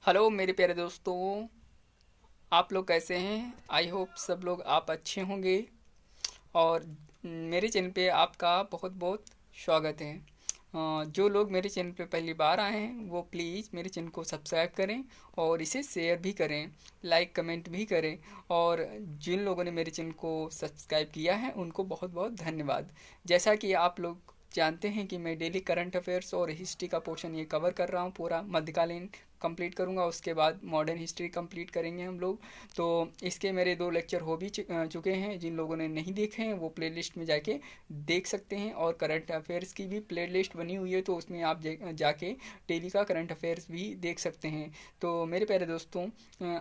Hello मेरे प्यारे दोस्तों। आप लोग कैसे हैं? आई होप सब लोग आप अच्छे होंगे। और मेरे चैनल पे आपका बहुत बहुत स्वागत है। जो लोग मेरे चैनल पे पहली बार आए हैं वो प्लीज़ मेरे चैनल को सब्सक्राइब करें और इसे शेयर भी करें, लाइक कमेंट भी करें। और जिन लोगों ने मेरे चैनल को सब्सक्राइब किया है उनको बहुत बहुत धन्यवाद। जैसा कि आप लोग जानते हैं कि मैं डेली करंट अफेयर्स और हिस्ट्री का पोर्शन ये कवर कर रहा हूँ, पूरा मध्यकालीन कंप्लीट करूँगा, उसके बाद मॉडर्न हिस्ट्री कंप्लीट करेंगे हम लोग। तो इसके मेरे 2 लेक्चर हो भी चुके हैं। जिन लोगों ने नहीं देखे हैं वो प्लेलिस्ट में जाके देख सकते हैं। और करंट अफेयर्स की भी प्लेलिस्ट बनी हुई है, तो उसमें आप जाके डेली का करंट अफेयर्स भी देख सकते हैं। तो मेरे प्यारे दोस्तों,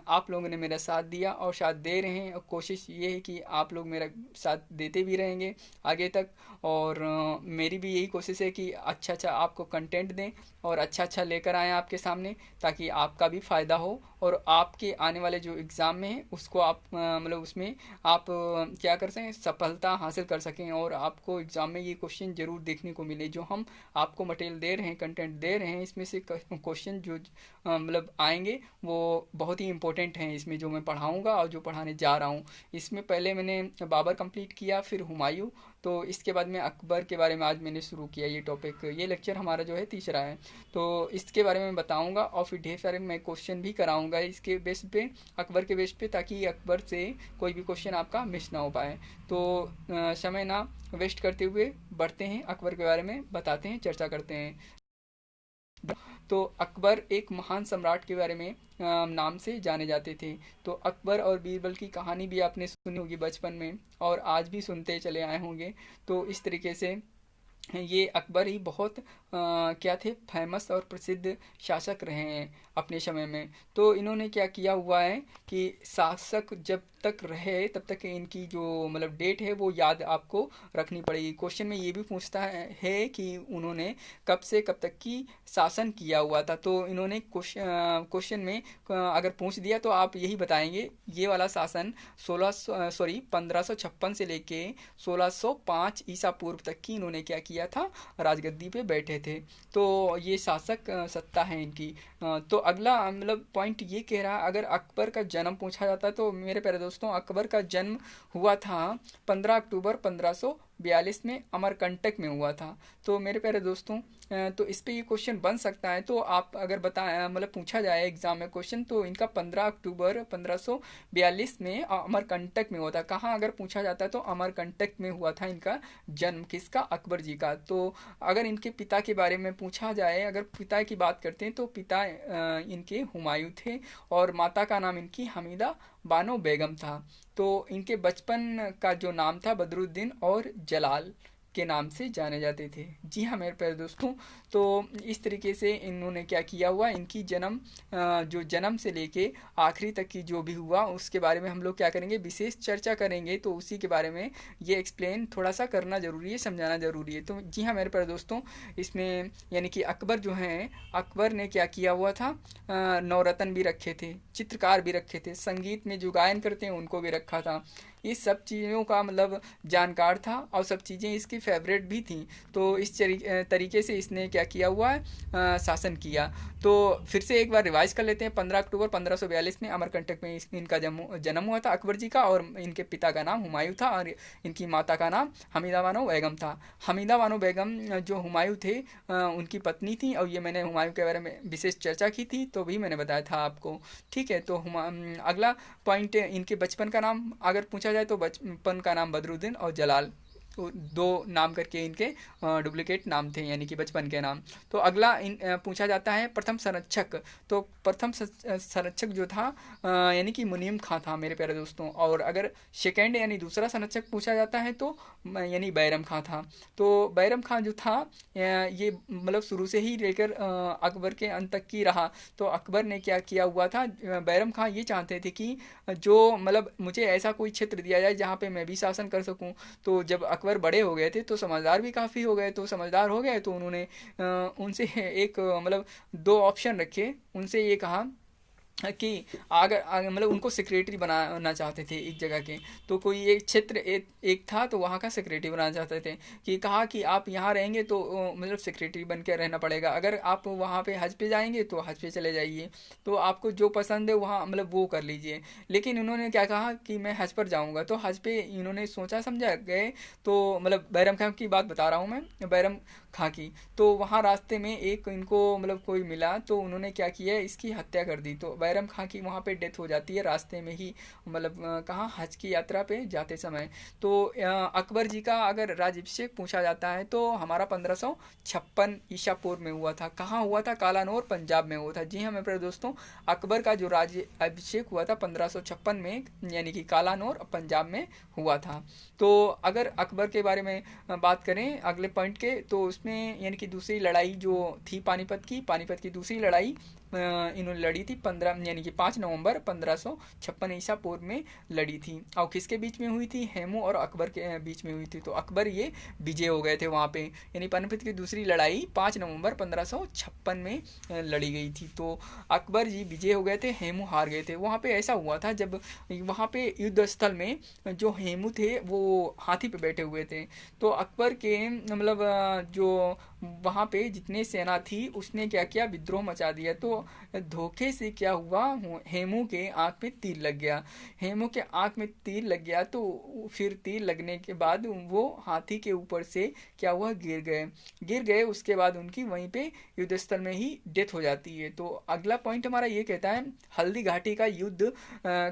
आप लोगों ने मेरा साथ दिया और साथ दे रहे हैं, और कोशिश ये है कि आप लोग मेरा साथ देते भी रहेंगे आगे तक। और मेरी भी यही कोशिश है कि अच्छा अच्छा आपको कंटेंट दें और अच्छा अच्छा लेकर आएँ आपके सामने, ताकि आपका भी फ़ायदा हो और आपके आने वाले जो एग्ज़ाम में है उसको आप मतलब उसमें आप क्या कर सकें, सफलता हासिल कर सकें। और आपको एग्ज़ाम में ये क्वेश्चन ज़रूर देखने को मिले। जो हम आपको मटेरियल दे रहे हैं, कंटेंट दे रहे हैं, इसमें से क्वेश्चन जो मतलब आएंगे वो बहुत ही इंपॉर्टेंट हैं। इसमें जो मैं पढ़ाऊँगा और जो पढ़ाने जा रहा हूँ, इसमें पहले मैंने बाबर कंप्लीट किया, फिर हुमायूं। तो इसके बाद में अकबर के बारे में आज मैंने शुरू किया ये टॉपिक। ये लेक्चर हमारा जो है तीसरा है। तो इसके बारे में बताऊंगा और फिर ढेर सारे मैं क्वेश्चन भी कराऊंगा इसके बेस पे, अकबर के बेस पे, ताकि अकबर से कोई भी क्वेश्चन आपका मिस ना हो पाए। तो समय ना वेस्ट करते हुए बढ़ते हैं, अकबर के बारे में बताते हैं, चर्चा करते हैं। तो अकबर एक महान सम्राट के बारे में नाम से जाने जाते थे। तो अकबर और बीरबल की कहानी भी आपने सुनी होगी बचपन में, और आज भी सुनते चले आए होंगे। तो इस तरीके से ये अकबर ही बहुत क्या थे, फेमस और प्रसिद्ध शासक रहे हैं अपने समय में। तो इन्होंने क्या किया हुआ है कि शासक जब तक रहे तब तक इनकी जो मतलब डेट है वो याद आपको रखनी पड़ेगी। क्वेश्चन में ये भी पूछता है कि उन्होंने कब से कब तक की शासन किया हुआ था। तो इन्होंने क्वेश्चन में अगर पूछ दिया तो आप यही बताएंगे, ये वाला शासन 1556 से लेके 1605 ईसा पूर्व तक की इन्होंने क्या किया था, राजगद्दी पे बैठे थे। तो ये शासक सत्ता है इनकी। तो अगला मतलब पॉइंट ये कह रहा है, अगर अकबर का जन्म पूछा जाता है तो मेरे प्यारे दोस्तों, अकबर का जन्म हुआ था 15 अक्टूबर 1542 में, अमरकंटक में हुआ था। तो मेरे प्यारे दोस्तों, तो इस पे ये क्वेश्चन बन सकता है। तो आप अगर बताएं, मतलब पूछा जाए एग्जाम में क्वेश्चन, तो इनका 15 अक्टूबर 1542 में अमरकंटक में हुआ था। कहाँ अगर पूछा जाता है तो अमरकंटक में हुआ था इनका जन्म, किसका, अकबर जी का। तो अगर इनके पिता के बारे में पूछा जाए, अगर पिता की बात करते हैं तो पिता इनके हुमायूं थे, और माता का नाम इनकी हमीदा बानो बेगम था। तो इनके बचपन का जो नाम था बदरुद्दीन और जलाल के नाम से जाने जाते थे। जी हाँ मेरे प्यारे दोस्तों, तो इस तरीके से इन्होंने क्या किया हुआ, इनकी जो जन्म से लेके आखिरी तक की जो भी हुआ उसके बारे में हम लोग क्या करेंगे, विशेष चर्चा करेंगे। तो उसी के बारे में ये एक्सप्लेन थोड़ा सा करना ज़रूरी है, समझाना ज़रूरी है। तो जी हाँ मेरे प्यारे दोस्तों, इसमें यानी कि अकबर जो हैं, अकबर ने क्या किया हुआ था, नवरत्न भी रखे थे, चित्रकार भी रखे थे, संगीत में जो गायन करते हैं उनको भी रखा था। इस सब चीज़ों का मतलब जानकार था, और सब चीज़ें इसकी फेवरेट भी थी। तो इस तरीके से इसने क्या किया हुआ है, शासन किया। तो फिर से एक बार रिवाइज कर लेते हैं। 15 अक्टूबर 1542 में अमरकंटक में इनका जन्म हुआ था अकबर जी का, और इनके पिता का नाम हुमायूं था, और इनकी माता का नाम हमीदा बानो बेगम था। हमीदा बानो बेगम जो हुमायूं थे उनकी पत्नी थी, और ये मैंने हुमायूं के बारे में विशेष चर्चा की थी, तो भी मैंने बताया था आपको। ठीक है, तो अगला पॉइंट, इनके बचपन का नाम अगर पूछा जाए तो बचपन का नाम बदरुद्दीन और जलाल, तो 2 नाम करके इनके डुप्लीकेट नाम थे, यानी कि बचपन के नाम। तो अगला पूछा जाता है प्रथम संरक्षक। तो प्रथम संरक्षक जो था यानी कि मुनीम खां था मेरे प्यारे दोस्तों। और अगर सेकेंड यानी दूसरा संरक्षक पूछा जाता है तो यानी बैरम खां था। तो बैरम खां जो था ये मतलब शुरू से ही लेकर अकबर के अंत तक की रहा। तो अकबर ने क्या किया हुआ था, बैरम खां ये चाहते थे कि जो मतलब मुझे ऐसा कोई क्षेत्र दिया जाए जहाँ पे मैं भी शासन कर सकूँ। तो जब अकबर बड़े हो गए थे तो समझदार भी काफ़ी हो गए, तो समझदार हो गए तो उन्होंने उनसे एक मतलब 2 ऑप्शन रखे, उनसे ये कहा कि मतलब उनको सेक्रेटरी बनाना चाहते थे एक जगह के। तो कोई एक क्षेत्र एक था, तो वहाँ का सेक्रेटरी बनाना चाहते थे। कि कहा कि आप यहाँ रहेंगे तो मतलब सेक्रेटरी बन के रहना पड़ेगा, अगर आप वहाँ पे हज पे जाएंगे तो हज पे चले जाइए, तो आपको जो पसंद है वहाँ मतलब वो कर लीजिए। लेकिन उन्होंने क्या कहा कि मैं हज पर जाऊँगा, तो हज पे इन्होंने सोचा समझा गए। तो मतलब बैरम खां की बात बता रहा हूँ मैं, बैरम खां की। तो वहाँ रास्ते में एक इनको मतलब कोई मिला, तो उन्होंने क्या किया, इसकी हत्या कर दी। तो बैरम खां की वहाँ पे डेथ हो जाती है रास्ते में ही, मतलब कहाँ, हज की यात्रा पे जाते समय। तो अकबर जी का अगर राज्याभिषेक पूछा जाता है तो हमारा 1556 ईसा पूर्व में हुआ था। कहाँ हुआ था? कालानौर, पंजाब में हुआ था। जी हाँ मेरे प्यारे दोस्तों, अकबर का जो राज्याभिषेक हुआ था 1556 में, यानी कि कालानौर पंजाब में हुआ था। तो अगर अकबर के बारे में बात करें अगले पॉइंट के, तो उसमें यानी कि दूसरी लड़ाई जो थी पानीपत की दूसरी लड़ाई इन्होंने लड़ी थी 15 यानी कि 5 नवंबर 1556 ईसा पूर्व में लड़ी थी। और किसके बीच में हुई थी? हेमू और अकबर के बीच में हुई थी। तो अकबर ये विजय हो गए थे वहाँ पे, यानी पानीपत की दूसरी लड़ाई 5 नवंबर 1556 में लड़ी गई थी। तो अकबर जी विजय हो गए थे, हेमू हार गए थे। वहाँ पे ऐसा हुआ था, जब वहाँ पे युद्ध स्थल में जो हेमू थे वो हाथी पे बैठे हुए थे। तो अकबर के मतलब जो वहाँ पे जितने सेना थी उसने क्या किया, विद्रोह मचा दिया। तो धोखे से क्या हुआ, हेमू के आंख में तीर लग गया। हेमू के आंख में तीर लग गया, तो फिर तीर लगने के बाद वो हाथी के ऊपर से क्या हुआ, गिर गए। उसके बाद उनकी वहीं पे युद्ध स्थल में ही डेथ हो जाती है। तो अगला पॉइंट हमारा ये कहता है, हल्दी घाटी का युद्ध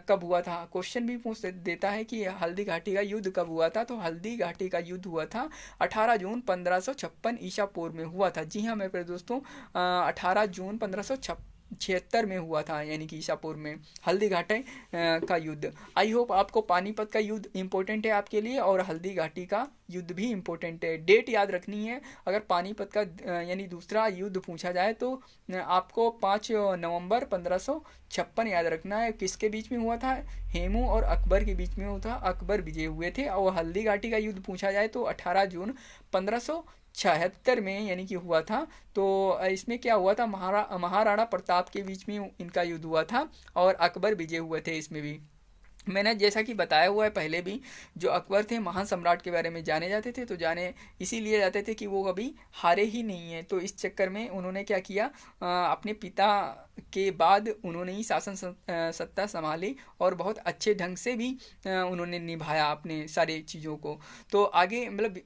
कब हुआ था? क्वेश्चन भी पूछ देता है कि हल्दी घाटी का युद्ध कब हुआ था। तो हल्दी घाटी का युद्ध हुआ था 18 जून 1556 ईसा पूर्व में हुआ था। जी हाँ मेरे प्रिय दोस्तों, 18 जून 1576 में हुआ था, यानी कि ईसा पूर्व में हल्दी घाटी का युद्ध। आई होप आपको पानीपत का युद्ध इंपॉर्टेंट है आपके लिए, और हल्दी घाटी का युद्ध भी इंपॉर्टेंट है। डेट याद रखनी है। अगर पानीपत का यानी दूसरा युद्ध पूछा जाए तो आपको 5 नवंबर 1556 याद रखना है। किसके बीच में हुआ था? हेमू और अकबर के बीच में हुआ था, अकबर विजय हुए थे। और हल्दी घाटी का युद्ध पूछा जाए तो 18 जून 1576 में यानी कि हुआ था। तो इसमें क्या हुआ था, महाराणा प्रताप के बीच में इनका युद्ध हुआ था, और अकबर विजय हुए थे इसमें भी। मैंने जैसा कि बताया हुआ है पहले भी, जो अकबर थे महान सम्राट के बारे में जाने जाते थे, तो जाने इसीलिए जाते थे कि वो कभी हारे ही नहीं है। तो इस चक्कर में उन्होंने क्या किया, अपने पिता के बाद उन्होंने ही शासन सत्ता संभाली, और बहुत अच्छे ढंग से भी उन्होंने निभाया अपने सारी चीज़ों को। तो आगे मतलब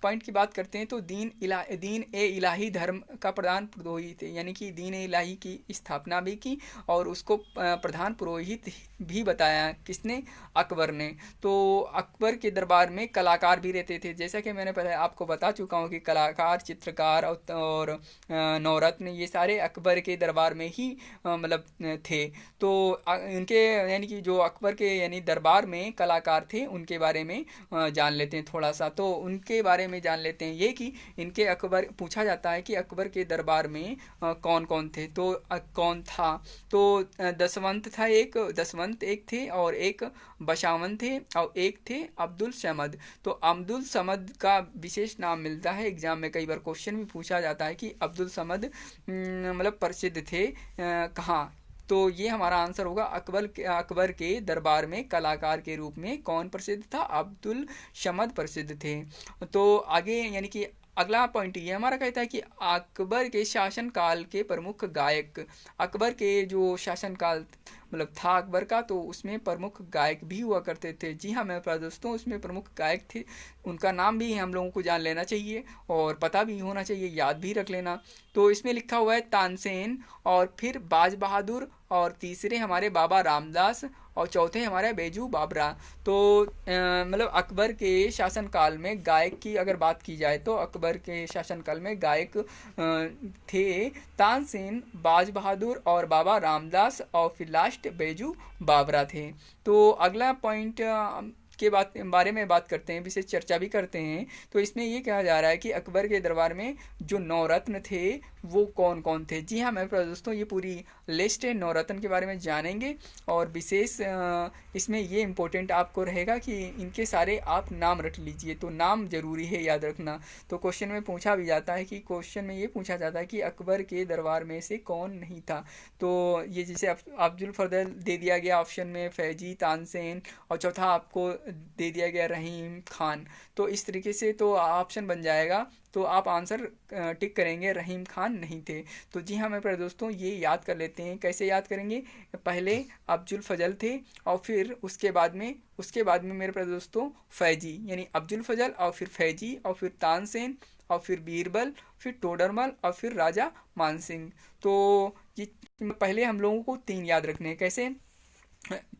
पॉइंट की बात करते हैं, तो दीन ए इलाही धर्म का प्रधान पुरोहित, यानी कि दीन ए इलाही की स्थापना भी की, और उसको प्रधान पुरोहित भी बताया किसने? अकबर ने। तो अकबर के दरबार में कलाकार भी रहते थे, जैसा कि मैंने पहले आपको बता चुका हूँ कि कलाकार, चित्रकार और नौरत्न, ये सारे अकबर के दरबार में ही मतलब थे। तो इनके यानी कि जो अकबर के यानी दरबार में कलाकार थे उनके बारे में जान लेते हैं थोड़ा सा। तो उनके बारे में जान लेते हैं ये कि इनके अकबर पूछा जाता है कि अकबर के दरबार में कौन कौन थे। तो कौन था? तो दसवंत एक थे, और एक बशावन थे, और एक थे अब्दुल समद। तो अब्दुल समद का विशेष नाम मिलता है, एग्जाम में कई बार क्वेश्चन भी पूछा जाता है कि अब्दुल समद मतलब प्रसिद्ध थे कहाँ। तो ये हमारा आंसर होगा, अकबर के दरबार में कलाकार के रूप में कौन प्रसिद्ध था? अब्दुल समद प्रसिद्ध थे। तो आगे यानी कि अगला पॉइंट ये हमारा कहता है कि अकबर के शासनकाल के प्रमुख गायक। अकबर के जो शासनकाल मतलब था अकबर का, तो उसमें प्रमुख गायक भी हुआ करते थे। जी हाँ मेरे प्यारे दोस्तों, उसमें प्रमुख गायक थे, उनका नाम भी हम लोगों को जान लेना चाहिए, और पता भी होना चाहिए, याद भी रख लेना। तो इसमें लिखा हुआ है तानसेन, और फिर बाज बहादुर, और तीसरे हमारे बाबा रामदास, और चौथे हमारे बैजू बाबरा। तो मतलब अकबर के शासनकाल में गायक की अगर बात की जाए, तो अकबर के शासनकाल में गायक थे तानसेन, बाज बहादुर, और बाबा रामदास, और फिर लास्ट बैजू बाबरा थे। तो अगला पॉइंट उसके बारे में बात करते हैं, विशेष चर्चा भी करते हैं। तो इसमें ये कहा जा रहा है कि अकबर के दरबार में जो नवरत्न थे वो कौन कौन थे। जी हाँ मेरे प्यारे दोस्तों, ये पूरी लिस्ट है, नवरत्न के बारे में जानेंगे। और विशेष इसमें ये इम्पोर्टेंट आपको रहेगा कि इनके सारे आप नाम रख लीजिए, तो नाम जरूरी है याद रखना। तो क्वेश्चन में पूछा भी जाता है कि क्वेश्चन में ये पूछा जाता है कि अकबर के दरबार में से कौन नहीं था। तो ये जैसे अब्दुल फजल दे दिया गया ऑप्शन में, फैजी, तानसेन, और चौथा आपको दे दिया गया रहीम खान। तो इस तरीके से तो ऑप्शन बन जाएगा, तो आप आंसर टिक करेंगे रहीम खान नहीं थे। तो जी हाँ मेरे प्यारे दोस्तों, ये याद कर लेते हैं। कैसे याद करेंगे, पहले अब्दुल फजल थे और फिर उसके बाद में मेरे प्यारे दोस्तों फैजी, यानी अब्दुल फजल और फिर फैजी और फिर तानसेन और फिर बीरबल, फिर टोडरमल और फिर राजा मानसिंह। तो ये पहले हम लोगों को तीन याद रखने हैं। कैसे,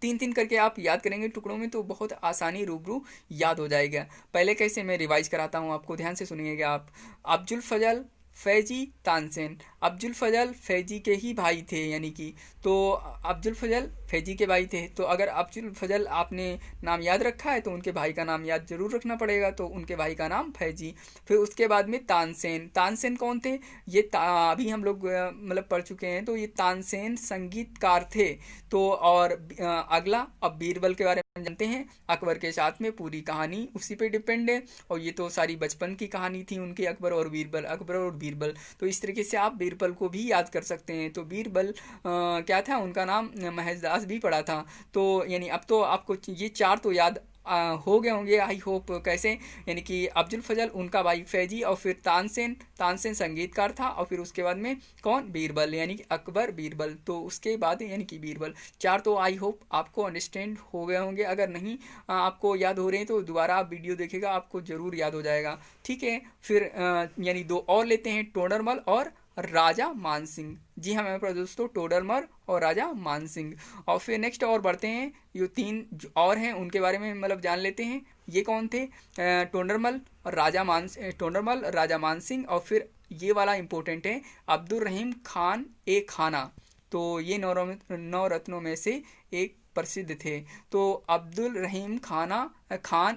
तीन तीन करके आप याद करेंगे टुकड़ों में तो बहुत आसानी रूबरू याद हो जाएगा। पहले कैसे मैं रिवाइज कराता हूँ आपको, ध्यान से सुनिएगा आप। अब्दुल फजल, फैजी, तानसेन। अब्दुल फजल फैजी के ही भाई थे, यानी कि तो अब्दुल फजल फैजी के भाई थे। तो अगर अब्दुल फजल आपने नाम याद रखा है तो उनके भाई का नाम याद जरूर रखना पड़ेगा, तो उनके भाई का नाम फैजी। फिर उसके बाद में तानसेन। तानसेन कौन थे, ये अभी हम लोग मतलब पढ़ चुके हैं। तो ये तानसेन संगीतकार थे। तो और अगला, अब बीरबल के बारे में जानते हैं। अकबर के साथ में पूरी कहानी उसी पे डिपेंड है, और ये तो सारी बचपन की कहानी थी उनकी, अकबर और बीरबल। तो इस तरीके से आप बीरबल को भी याद कर सकते हैं। तो बीरबल क्या था, उनका नाम महेशदास भी पड़ा था। तो यानी अब तो आपको ये चार तो याद हो गए होंगे आई होप। कैसे, यानी कि अब्दुल फजल उनका भाई फैजी, और फिर तानसेन संगीतकार था, और फिर उसके बाद में कौन, बीरबल, यानी कि अकबर बीरबल। तो उसके बाद यानी कि बीरबल। चार तो आई होप आपको अंडरस्टैंड हो गए होंगे। अगर नहीं आपको याद हो रहे हैं तो दोबारा आप वीडियो देखिएगा, आपको जरूर याद हो जाएगा। ठीक है, फिर यानी दो और लेते हैं, टोडरमल और राजा मानसिंह। जी हाँ मेरे प्यारे दोस्तों, टोडरमल और राजा मानसिंह। और फिर नेक्स्ट और बढ़ते हैं, ये तीन जो और हैं उनके बारे में मतलब जान लेते हैं। ये कौन थे, टोडरमल और राजा मानसिंह। और फिर ये वाला इंपॉर्टेंट है, अब्दुल रहीम खान ए खाना। तो ये नौ रत्नों में से एक प्रसिद्ध थे। तो अब्दुल रहीम खान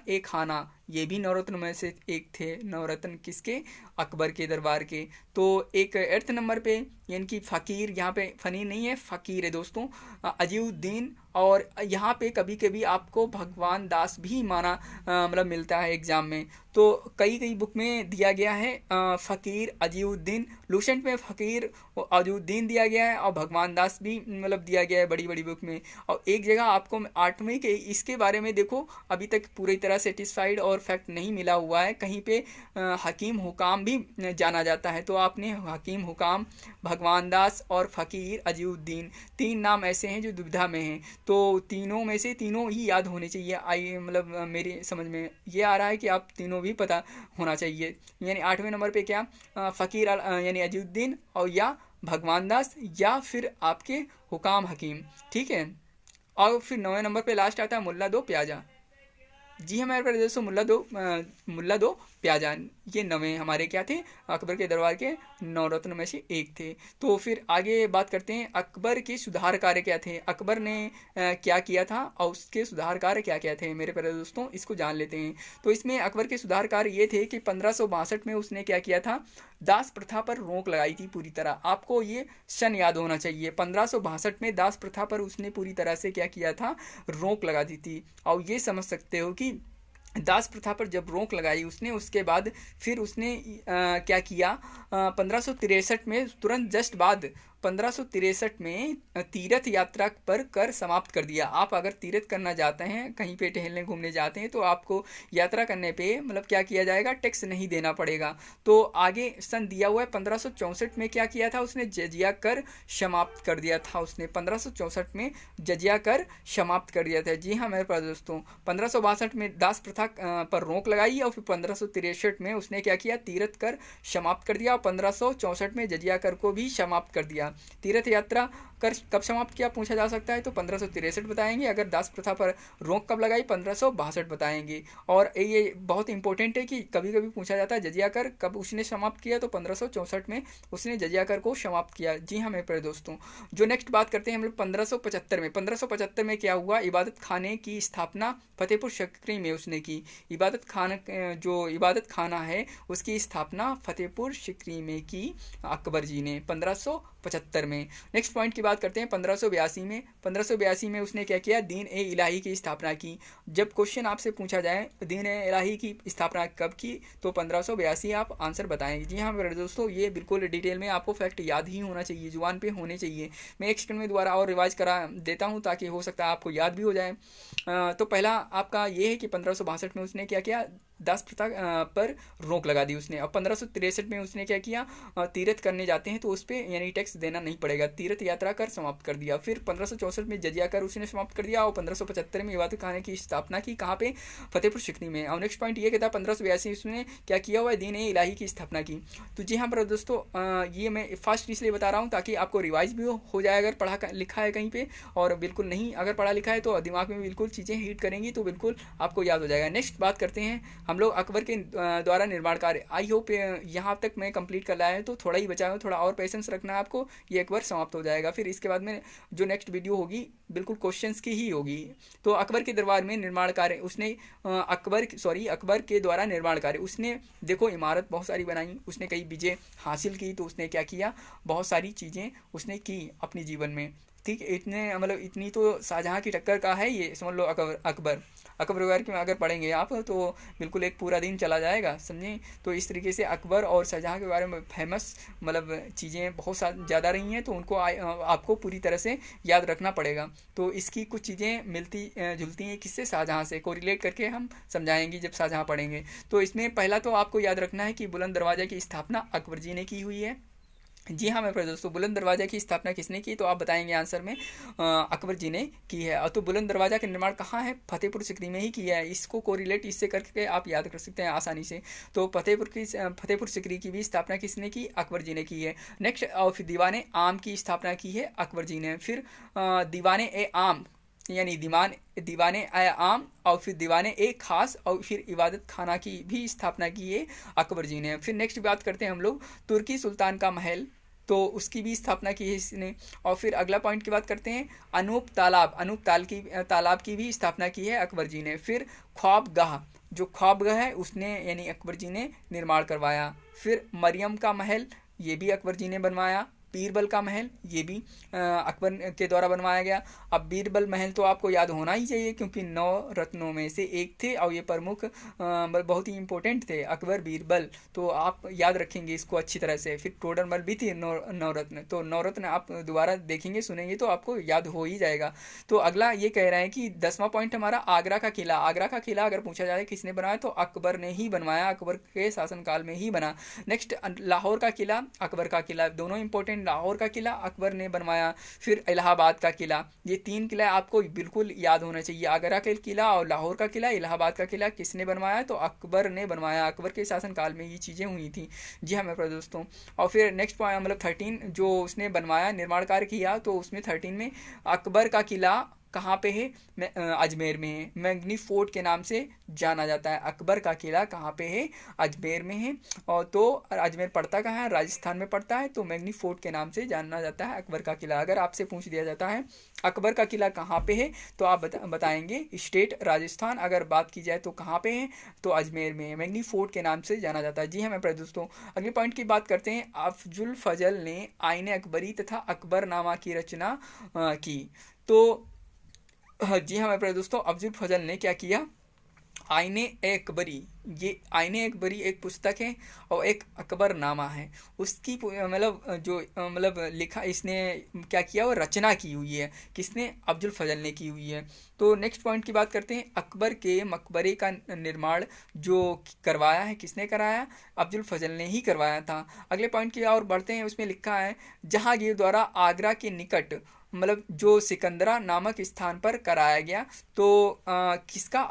ए खाना, ये भी नवरत्न में से एक थे। नवरत्न किसके, अकबर के दरबार के। तो एक 8 नंबर पे, यानी कि फ़कीर, यहाँ पे फनी नहीं है, फ़कीर है दोस्तों, अजीउद्दीन। और यहाँ पे कभी कभी आपको भगवान दास भी माना मतलब मिलता है एग्जाम में। तो कई बुक में दिया गया है फ़कीर अजीउद्दीन, लूसेंट में फ़कीर अजीउद्दीन दिया गया है, और भगवान दास भी मतलब दिया गया है बड़ी बड़ी बुक में। और एक जगह आपको 8वीं के इसके बारे में देखो, अभी तक पूरी तरह सेटिस्फाइड और फैक्ट नहीं मिला हुआ है। कहीं पे हकीम हुकाम भी जाना जाता है। तो आपने हकीम हुकाम, भगवान दास और फ़कीर अजीउद्दीन, तीन नाम ऐसे हैं जो दुविधा में हैं। तो तीनों में से तीनों ही याद होने चाहिए। मतलब मेरी समझ में ये आ रहा है कि आप तीनों भी पता होना चाहिए। यानी 8वें नंबर पे क्या, फ़कीर यानी अजीउद्दीन, और या भगवान दास, या फिर आपके हुकाम हकीम। ठीक है, और फिर 9वें नंबर पे लास्ट आता है मुल्ला दो प्याजा। जी हमारे प्यारे दोस्तों, मुल्ला दो प्याजा, ये 9वें हमारे क्या थे, अकबर के दरबार के नवरत्न में से एक थे। तो फिर आगे बात करते हैं, अकबर के सुधार कार्य क्या थे, अकबर ने क्या किया था और उसके सुधार कार्य क्या क्या थे। मेरे प्यारे दोस्तों, इसको जान लेते हैं। तो इसमें अकबर के सुधार कार्य ये थे कि 1562 में उसने क्या किया था, दास प्रथा पर रोक लगाई थी पूरी तरह। आपको ये सन याद होना चाहिए, 1562 में दास प्रथा पर उसने पूरी तरह से क्या किया था, रोक लगा दी थी। और ये समझ सकते हो कि दास प्रथा पर जब रोक लगाई उसने, उसके बाद फिर उसने क्या किया, 1563 में तुरंत जस्ट बाद 1563 में तीर्थ यात्रा पर कर समाप्त कर दिया। आप अगर तीर्थ करना जाते हैं, कहीं पे टहलने घूमने जाते हैं, तो आपको यात्रा करने पे मतलब क्या किया जाएगा, टैक्स नहीं देना पड़ेगा। तो आगे सन दिया हुआ है 1564 में क्या किया था उसने, जजिया कर समाप्त कर दिया था उसने। 1564 में जजिया कर समाप्त कर दिया था। जी हाँ मेरे प्यारे दोस्तों, 1562 में दास प्रथा पर रोक लगाई और फिर 1563 में उसने क्या किया, तीर्थ कर समाप्त कर दिया, और 1564 में जजिया कर को भी समाप्त कर दिया। तीर्थ यात्रा कर कब समाप्त किया पूछा जा सकता है, तो 1563 बताएंगे। अगर दास प्रथा पर रोक कब लगाई, 1562 बताएंगे। और ये बहुत इंपॉर्टेंट है कि कभी कभी पूछा जाता है जजिया कर कब उसने समाप्त किया, तो 1564 में उसने जजिया कर को समाप्त किया। जी हाँ मेरे प्यारे दोस्तों, जो नेक्स्ट बात करते हैं हम लोग 1575 में। 1575 में क्या हुआ, इबादत खाने की स्थापना फतेहपुर सीकरी में उसने की। इबादत खाना, जो इबादत खाना है उसकी स्थापना फतेहपुर सीकरी में की अकबर जी ने 1575 में। नेक्स्ट पॉइंट की बात करते हैं 1582 में। 1582 में उसने क्या किया, दीन ए इलाही की स्थापना की। जब क्वेश्चन आपसे पूछा जाए दीन ए इलाही की स्थापना कब की, तो 1582 आप आंसर बताएंगे। जी हाँ मेरे दोस्तों, ये बिल्कुल डिटेल में आपको फैक्ट याद ही होना चाहिए, जुबान पे होने चाहिए। मैं एक सेकंड में दोबारा और रिवाइज करा देता हूँ ताकि हो सकता है आपको याद भी हो जाए। तो पहला आपका ये है कि 1562 में उसने क्या किया, दास प्रथा पर रोक लगा दी उसने। अब 1563 में उसने क्या किया, तीर्थ करने जाते हैं तो उस पर यानी टैक्स देना नहीं पड़ेगा, तीर्थ यात्रा कर समाप्त कर दिया। फिर 1564 में जजिया कर उसने समाप्त कर दिया और 1575 में इबादत खाने की स्थापना की। कहाँ पे, फतेहपुर सीकरी में। और नेक्स्ट पॉइंट ये कहता है 1582 उसने क्या किया हुआ है, दीन ए इलाही की स्थापना की। तो जी हाँ मेरे दोस्तों, ये मैं फास्ट इसलिए बता रहा हूँ ताकि आपको रिवाइज भी हो जाए अगर पढ़ा लिखा है कहीं पे, और बिल्कुल नहीं अगर पढ़ा लिखा है तो दिमाग में बिल्कुल चीज़ें हिट करेंगी तो बिल्कुल आपको याद हो जाएगा। नेक्स्ट बात करते हैं हम लोग अकबर के द्वारा निर्माण कार्य। आई होप यहाँ तक मैं कंप्लीट कर लाया है, तो थोड़ा ही बचा है, थोड़ा और पेशेंस रखना है आपको, ये एक बार समाप्त हो जाएगा। फिर इसके बाद में जो नेक्स्ट वीडियो होगी बिल्कुल क्वेश्चंस की ही होगी। तो अकबर के दरबार में निर्माण कार्य उसने अकबर के द्वारा निर्माण कार्य उसने देखो इमारत बहुत सारी बनाई, उसने कई विजय हासिल की। तो उसने क्या किया, बहुत सारी चीज़ें उसने की अपने जीवन में। ठीक, इतने मतलब इतनी तो शाहजहाँ की टक्कर का है ये, समझ लो। अकबर वगैरह में अगर पढ़ेंगे आप तो बिल्कुल एक पूरा दिन चला जाएगा, समझे। तो इस तरीके से अकबर और शाहजहाँ के बारे में फेमस मतलब चीज़ें बहुत ज़्यादा रही हैं, तो उनको आपको पूरी तरह से याद रखना पड़ेगा। तो इसकी कुछ चीज़ें मिलती जुलती हैं किससे, शाहजहाँ से, कोरिलेट करके हम समझाएंगे जब शाहजहाँ पढ़ेंगे। तो इसमें पहला तो आपको याद रखना है कि बुलंद दरवाज़ा की स्थापना अकबर जी ने की हुई है। जी हाँ मेरे प्यारे दोस्तों, बुलंद दरवाज़ा की स्थापना किसने की, तो आप बताएंगे आंसर में अकबर जी ने की है। और तो बुलंद दरवाज़ा का निर्माण कहाँ है, फतेहपुर सीकरी में ही किया है। इसको कोरिलेट इससे करके आप याद कर सकते हैं आसानी से। तो फतेहपुर सीकरी की भी स्थापना किसने की, अकबर जी ने की है। नेक्स्ट, और फिर दीवाने आम की स्थापना की है अकबर जी ने। फिर दीवाने ए आम यानी दीवाने आम, और फिर दीवाने एक खास, और फिर इबादत खाना की भी स्थापना की है अकबर जी ने। फिर नेक्स्ट बात करते हैं हम लोग तुर्की सुल्तान का महल, तो उसकी भी स्थापना की है इसने। और फिर अगला पॉइंट की बात करते हैं अनूप तालाब की भी स्थापना की है अकबर जी ने। फिर ख्वाबगाह, जो ख्वाबगाह है उसने यानी अकबर जी ने निर्माण करवाया। फिर मरियम का महल, ये भी अकबर जी ने बनवाया। बीरबल का महल, ये भी अकबर के द्वारा बनवाया गया। अब बीरबल महल तो आपको याद होना ही चाहिए क्योंकि 9 रत्नों में से एक थे और ये प्रमुख बहुत ही इंपॉर्टेंट थे अकबर बीरबल, तो आप याद रखेंगे इसको अच्छी तरह से। फिर टोडरमल भी थी 9 रत्न, तो 9 रत्न आप दोबारा देखेंगे सुनेंगे तो आपको याद हो ही जाएगा। तो अगला ये कह रहा है कि 10वां पॉइंट हमारा आगरा का किला। आगरा का किला अगर पूछा जाए किसने बनाया तो अकबर ने ही बनवाया, अकबर के शासनकाल में ही बना। नेक्स्ट, लाहौर का किला, अकबर का किला, दोनों इंपॉर्टेंट। लाहौर का किला अकबर ने बनवाया। फिर इलाहाबाद का किला, ये 3 किला आपको बिल्कुल याद होना चाहिए। आगरा का किला और लाहौर का किला, इलाहाबाद का किला किसने बनवाया तो अकबर ने बनवाया, अकबर के शासनकाल में ये चीज़ें हुई थी। जी हाँ मेरे दोस्तों। और फिर नेक्स्ट पॉइंट मतलब 13 जो उसने बनवाया निर्माण कार्य किया, तो उसमें 13 में अकबर का किला कहाँ पे है, अजमेर में है, मैगनी फोर्ट के नाम से जाना जाता है। अकबर का किला कहाँ पे है, अजमेर में है। और तो अजमेर पड़ता कहाँ है, राजस्थान में पड़ता है, तो मैगनी फोर्ट के नाम से जाना जाता है अकबर का किला। अगर आपसे पूछ दिया जाता है अकबर का किला कहाँ पे है तो आप बताएंगे स्टेट राजस्थान। अगर बात की जाए तो कहाँ पे है तो अजमेर में है, मैगनी फोर्ट के नाम से जाना जाता है। जी हाँ मेरे प्यारे दोस्तों, अगले पॉइंट की बात करते हैं। अफजुल फजल ने आईने अकबरी तथा अकबरनामा की रचना की। तो जी हाँ मेरे प्यारे दोस्तों, अफजुल फजल ने क्या किया, आईने अकबरी, ये आईने अकबरी एक पुस्तक है और एक अकबरनामा है, उसकी मतलब जो मतलब लिखा इसने क्या किया वो रचना की हुई है, किसने, अफजुल फजल ने की हुई है। तो नेक्स्ट पॉइंट की बात करते हैं। अकबर के मकबरे का निर्माण जो करवाया है किसने कराया, अफजुल फजल ने ही करवाया था। अगले पॉइंट की ओर बढ़ते हैं, उसमें लिखा है जहांगीर द्वारा आगरा के निकट मतलब जो सिकंदरा नामक स्थान पर कराया गया। तो किसका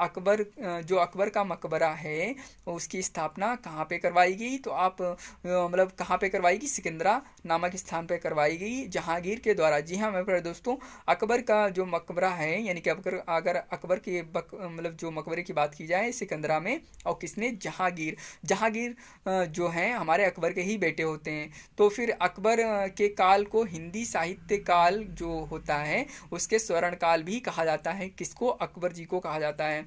जो अकबर का मकबरा है उसकी स्थापना कहाँ पे करवाई गई, तो आप मतलब कहाँ पे करवाई गई, सिकंदरा नामक स्थान पे करवाई गई जहांगीर के द्वारा। जी हाँ मेरे प्यारे दोस्तों, अकबर का जो मकबरा है यानी कि अगर अकबर के मतलब जो मकबरे की बात की जाए सिकंदरा में, और किसने, जहांगीर। जहांगीर जो हैं हमारे अकबर के ही बेटे होते हैं। तो फिर अकबर के काल को हिंदी साहित्य काल जो होता है उसके स्वर्ण काल भी कहा जाता है। किसको, अकबर जी को कहा जाता है।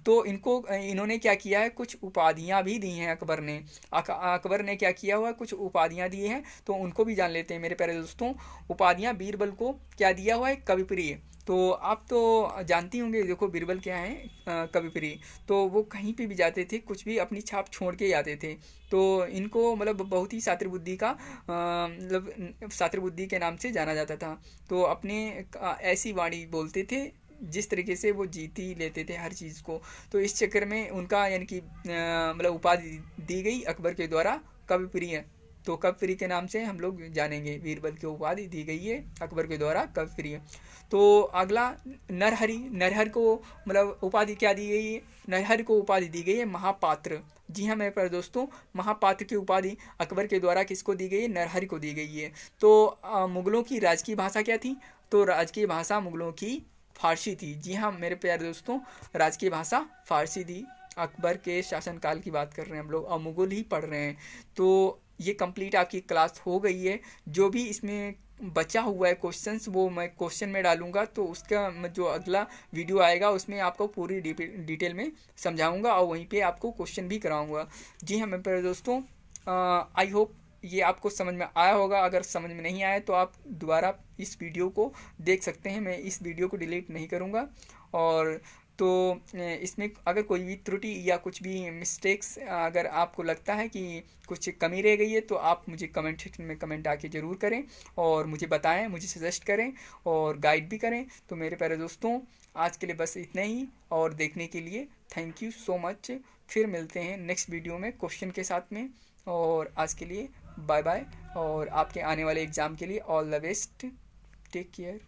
तो इन्होंने क्या किया है, कुछ उपाधियां भी दी हैं अकबर ने। अकबर ने क्या किया हुआ है, कुछ उपाधियां दी हैं, तो उनको भी जान लेते हैं मेरे प्यारे दोस्तों। उपाधियां, बीरबल को क्या दिया हुआ है, कविप्रिय। तो आप तो जानती होंगे, देखो बीरबल क्या है, कविप्रिय। तो वो कहीं पे भी जाते थे कुछ भी अपनी छाप छोड़ के ही आते थे। तो इनको मतलब बहुत ही शातिर बुद्धि का मतलब शातिर बुद्धि के नाम से जाना जाता था। तो अपने ऐसी वाणी बोलते थे जिस तरीके से वो जीती लेते थे हर चीज़ को। तो इस चक्कर में उनका यानी कि मतलब उपाधि दी गई अकबर के द्वारा, कविप्रिय। तो कविप्रिय के नाम से हम लोग जानेंगे, बीरबल की उपाधि दी गई है अकबर के द्वारा, कविप्रिय। तो अगला, नरहरि। नरहरि को मतलब उपाधि क्या दी गई है, नरहरि को उपाधि दी गई है महापात्र। जी हाँ मेरे प्यारे दोस्तों, महापात्र की उपाधि अकबर के द्वारा किसको दी गई है, नरहरि को दी गई है। तो मुगलों की राजकीय भाषा क्या थी, तो राजकीय भाषा मुगलों की फारसी थी। जी हाँ मेरे प्यारे दोस्तों, राजकीय भाषा फारसी थी। अकबर के शासनकाल की बात कर रहे हैं हम लोग, और मुगल ही पढ़ रहे हैं। तो ये कंप्लीट आपकी क्लास हो गई है। जो भी इसमें बचा हुआ है क्वेश्चंस वो मैं क्वेश्चन में डालूंगा, तो उसका जो अगला वीडियो आएगा उसमें आपको पूरी डिटेल में समझाऊंगा और वहीं पे आपको क्वेश्चन भी कराऊंगा। जी हाँ मेरे प्यारे दोस्तों, आई होप ये आपको समझ में आया होगा। अगर समझ में नहीं आया तो आप दोबारा इस वीडियो को देख सकते हैं, मैं इस वीडियो को डिलीट नहीं करूँगा। और तो इसमें अगर कोई भी त्रुटि या कुछ भी मिस्टेक्स अगर आपको लगता है कि कुछ कमी रह गई है तो आप मुझे कमेंट सेक्शन में कमेंट आके ज़रूर करें और मुझे बताएं, मुझे सजेस्ट करें और गाइड भी करें। तो मेरे प्यारे दोस्तों, आज के लिए बस इतना ही, और देखने के लिए थैंक यू सो मच। फिर मिलते हैं नेक्स्ट वीडियो में क्वेश्चन के साथ में, और आज के लिए बाय बाय। और आपके आने वाले एग्ज़ाम के लिए all the best, take care.